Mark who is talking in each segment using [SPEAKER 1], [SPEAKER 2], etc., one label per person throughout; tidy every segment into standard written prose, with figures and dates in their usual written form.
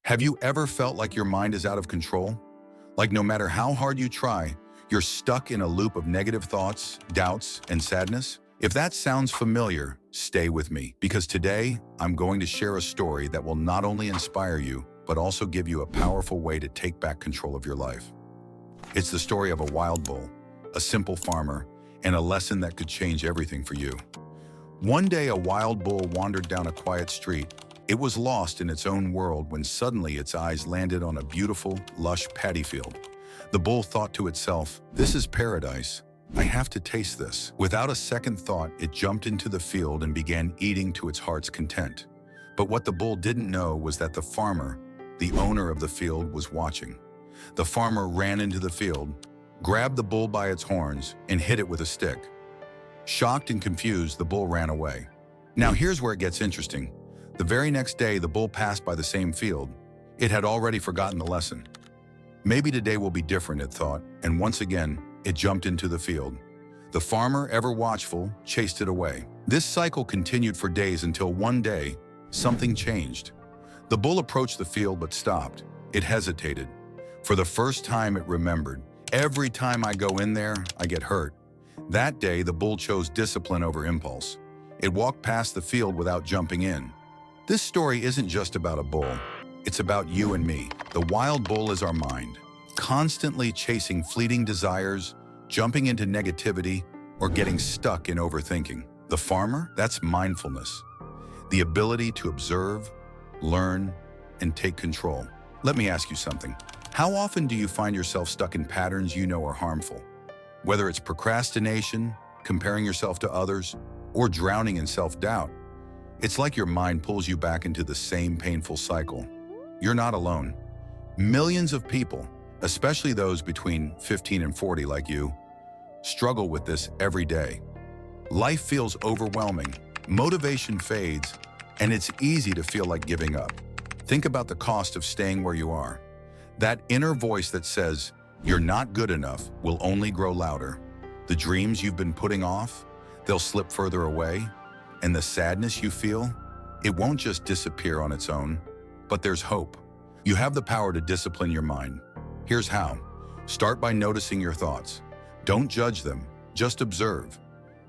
[SPEAKER 1] Have you ever felt like your mind is out of control? Like no matter how hard you try, you're stuck in a loop of negative thoughts, doubts, and sadness? If that sounds familiar, stay with me, because today I'm going to share a story that will not only inspire you, but also give you a powerful way to take back control of your life. It's the story of a wild bull, a simple farmer, and a lesson that could change everything for you. One day, a wild bull wandered down a quiet street. It was lost in its own world when suddenly its eyes landed on a beautiful, lush paddy field. The bull thought to itself, "This is paradise. I have to taste this." Without a second thought, it jumped into the field and began eating to its heart's content. But what the bull didn't know was that the farmer, the owner of the field, was watching. The farmer ran into the field, grabbed the bull by its horns, and hit it with a stick. Shocked and confused, the bull ran away. Now here's where it gets interesting. The very next day, the bull passed by the same field. It had already forgotten the lesson. Maybe today will be different, it thought, and once again, it jumped into the field. The farmer, ever watchful, chased it away. This cycle continued for days until one day, something changed. The bull approached the field but stopped. It hesitated. For the first time, it remembered, "Every time I go in there, I get hurt." That day, the bull chose discipline over impulse. It walked past the field without jumping in. This story isn't just about a bull. It's about you and me. The wild bull is our mind, constantly chasing fleeting desires, jumping into negativity, or getting stuck in overthinking. The farmer, that's mindfulness, the ability to observe, learn, and take control. Let me ask you something. How often do you find yourself stuck in patterns you know are harmful? Whether it's procrastination, comparing yourself to others, or drowning in self-doubt, it's like your mind pulls you back into the same painful cycle. You're not alone. Millions of people, especially those between 15 and 40 like you, struggle with this every day. Life feels overwhelming, motivation fades, and it's easy to feel like giving up. Think about the cost of staying where you are. That inner voice that says, "You're not good enough," will only grow louder. The dreams you've been putting off, they'll slip further away. And the sadness you feel, it won't just disappear on its own, but there's hope. You have the power to discipline your mind. Here's how. Start by noticing your thoughts. Don't judge them, just observe.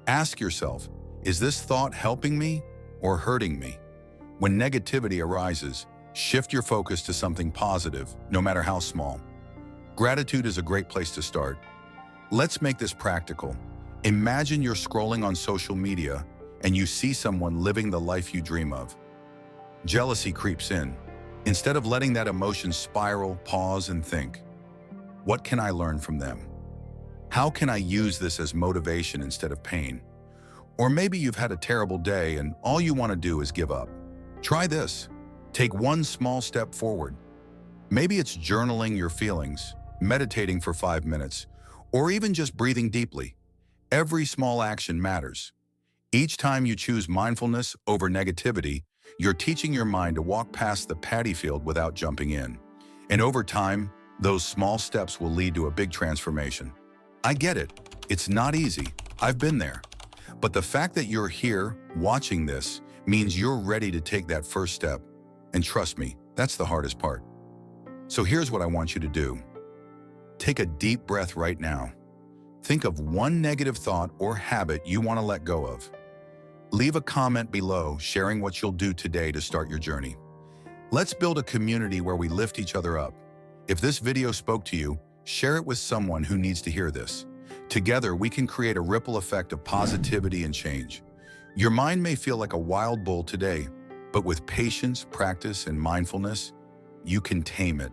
[SPEAKER 1] Ask yourself, is this thought helping me or hurting me? When negativity arises, shift your focus to something positive, no matter how small. Gratitude is a great place to start. Let's make this practical. Imagine you're scrolling on social media and you see someone living the life you dream of. Jealousy creeps in. Instead of letting that emotion spiral, pause and think, what can I learn from them? How can I use this as motivation instead of pain? Or maybe you've had a terrible day and all you want to do is give up. Try this. Take one small step forward. Maybe it's journaling your feelings, meditating for 5 minutes, or even just breathing deeply. Every small action matters. Each time you choose mindfulness over negativity, you're teaching your mind to walk past the paddy field without jumping in. And over time, those small steps will lead to a big transformation. I get it. It's not easy. I've been there. But the fact that you're here watching this means you're ready to take that first step. And trust me, that's the hardest part. So here's what I want you to do. Take a deep breath right now. Think of one negative thought or habit you want to let go of. Leave a comment below sharing what you'll do today to start your journey. Let's build a community where we lift each other up. If this video spoke to you, share it with someone who needs to hear this. Together, we can create a ripple effect of positivity and change. Your mind may feel like a wild bull today, but with patience, practice, and mindfulness, you can tame it.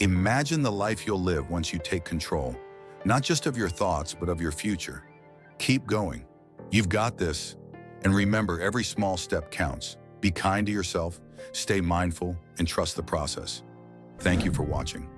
[SPEAKER 1] Imagine the life you'll live once you take control, not just of your thoughts, but of your future. Keep going. You've got this. And remember, every small step counts. Be kind to yourself, stay mindful, and trust the process. Thank you for watching.